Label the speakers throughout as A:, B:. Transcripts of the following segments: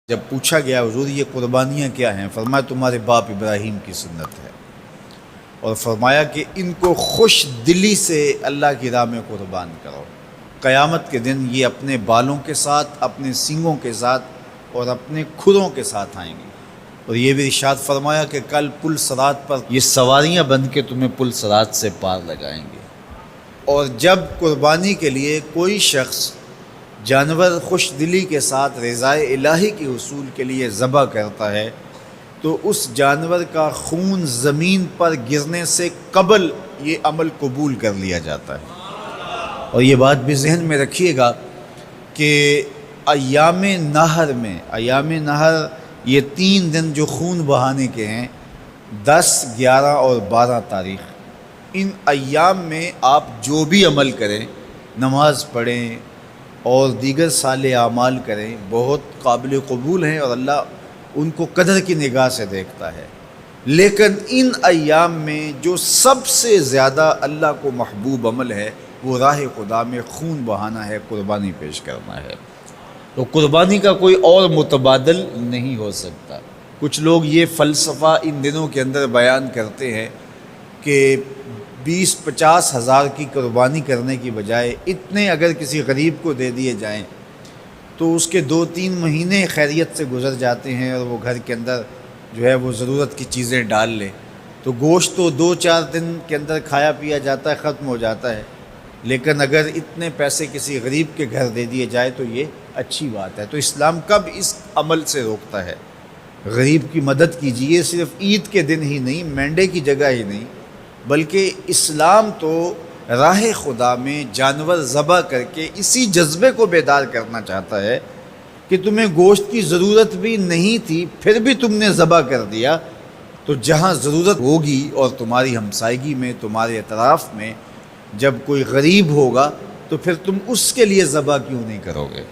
A: جب پوچھا گیا حضور یہ قربانیاں کیا ہیں، فرمایا تمہارے باپ ابراہیم کی سنت ہے، اور فرمایا کہ ان کو خوش دلی سے اللہ کی راہ میں قربان کرو۔ قیامت کے دن یہ اپنے بالوں کے ساتھ، اپنے سینگوں کے ساتھ اور اپنے کھروں کے ساتھ آئیں گے، اور یہ بھی ارشاد فرمایا کہ کل پل صراط پر یہ سواریاں بن کے تمہیں پل صراط سے پار لگائیں گے۔ اور جب قربانی کے لیے کوئی شخص جانور خوش دلی کے ساتھ رضائے الہی کے حصول کے لیے ذبح کرتا ہے تو اس جانور کا خون زمین پر گرنے سے قبل یہ عمل قبول کر لیا جاتا ہے۔ اور یہ بات بھی ذہن میں رکھیے گا کہ ایام نہر یہ 3 دن جو خون بہانے کے ہیں، 10، 11 اور 12 تاریخ، ان ایام میں آپ جو بھی عمل کریں، نماز پڑھیں اور دیگر صالح اعمال کریں، بہت قابل قبول ہیں اور اللہ ان کو قدر کی نگاہ سے دیکھتا ہے۔ لیکن ان ایام میں جو سب سے زیادہ اللہ کو محبوب عمل ہے وہ راہ خدا میں خون بہانا ہے، قربانی پیش کرنا ہے۔ تو قربانی کا کوئی اور متبادل نہیں ہو سکتا۔ کچھ لوگ یہ فلسفہ ان دنوں کے اندر بیان کرتے ہیں کہ 20-50 ہزار کی قربانی کرنے کی بجائے اتنے اگر کسی غریب کو دے دیے جائیں تو اس کے 2-3 مہینے خیریت سے گزر جاتے ہیں، اور وہ گھر کے اندر جو ہے وہ ضرورت کی چیزیں ڈال لے تو گوشت تو 2-4 دن کے اندر کھایا پیا جاتا ہے، ختم ہو جاتا ہے۔ لیکن اگر اتنے پیسے کسی غریب کے گھر دے دیے جائے تو یہ اچھی بات ہے۔ تو اسلام کب اس عمل سے روکتا ہے؟ غریب کی مدد کیجیے، صرف عید کے دن ہی نہیں، مینڈے کی جگہ ہی نہیں، بلکہ اسلام تو راہ خدا میں جانور ذبح کر کے اسی جذبے کو بیدار کرنا چاہتا ہے کہ تمہیں گوشت کی ضرورت بھی نہیں تھی، پھر بھی تم نے ذبح کر دیا، تو جہاں ضرورت ہوگی اور تمہاری ہمسائیگی میں، تمہارے اطراف میں جب کوئی غریب ہوگا تو پھر تم اس کے لیے ذبح کیوں نہیں کرو گے؟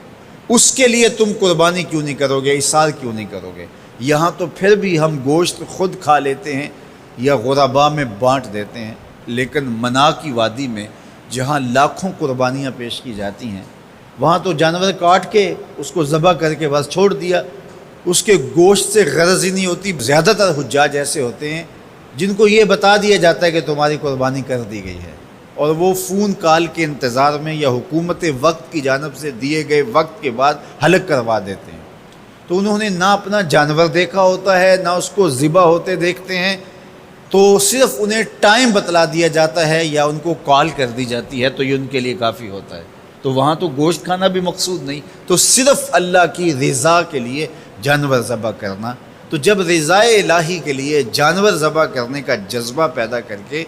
A: اس کے لیے تم قربانی کیوں نہیں کرو گے؟ اِثار کیوں نہیں کرو گے؟ یہاں تو پھر بھی ہم گوشت خود کھا لیتے ہیں یا غرباء میں بانٹ دیتے ہیں، لیکن منا کی وادی میں جہاں لاکھوں قربانیاں پیش کی جاتی ہیں، وہاں تو جانور کاٹ کے اس کو ذبح کر کے بس چھوڑ دیا، اس کے گوشت سے غرض ہی نہیں ہوتی۔ زیادہ تر حجاج ایسے ہوتے ہیں جن کو یہ بتا دیا جاتا ہے کہ تمہاری قربانی کر دی گئی ہے، اور وہ فون کال کے انتظار میں یا حکومت وقت کی جانب سے دیے گئے وقت کے بعد حلق کروا دیتے ہیں۔ تو انہوں نے نہ اپنا جانور دیکھا ہوتا ہے، نہ اس کو ذبح ہوتے دیکھتے ہیں، تو صرف انہیں ٹائم بتلا دیا جاتا ہے یا ان کو کال کر دی جاتی ہے تو یہ ان کے لیے کافی ہوتا ہے۔ تو وہاں تو گوشت کھانا بھی مقصود نہیں، تو صرف اللہ کی رضا کے لیے جانور ذبح کرنا۔ تو جب رضا الہی کے لیے جانور ذبح کرنے کا جذبہ پیدا کر کے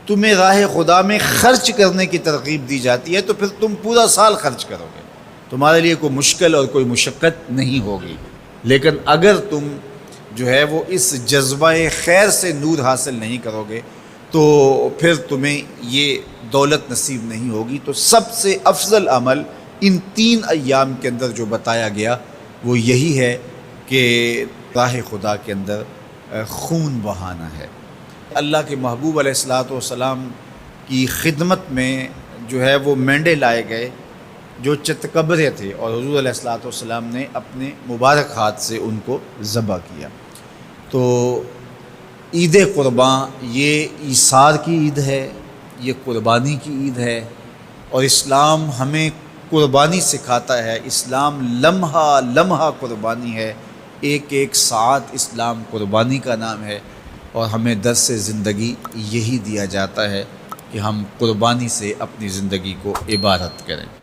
A: تمہیں راہ خدا میں خرچ کرنے کی ترغیب دی جاتی ہے تو پھر تم پورا سال خرچ کرو گے، تمہارے لیے کوئی مشکل اور کوئی مشقت نہیں ہوگی۔ لیکن اگر تم جو ہے وہ اس جذبہ خیر سے نور حاصل نہیں کرو گے تو پھر تمہیں یہ دولت نصیب نہیں ہوگی۔ تو سب سے افضل عمل ان 3 ایام کے اندر جو بتایا گیا وہ یہی ہے کہ راہ خدا کے اندر خون بہانا ہے۔ اللہ کے محبوب علیہ الصلوۃ والسلام کی خدمت میں جو ہے وہ مینڈے لائے گئے جو چتکبرے تھے، اور حضور علیہ الصلوۃ والسلام نے اپنے مبارک ہاتھ سے ان کو ذبح کیا۔ تو عید قرباں یہ ایثار کی عید ہے، یہ قربانی کی عید ہے، اور اسلام ہمیں قربانی سکھاتا ہے۔ اسلام لمحہ لمحہ قربانی ہے، ایک ایک ساعت اسلام قربانی کا نام ہے، اور ہمیں درس زندگی یہی دیا جاتا ہے کہ ہم قربانی سے اپنی زندگی کو عبادت کریں۔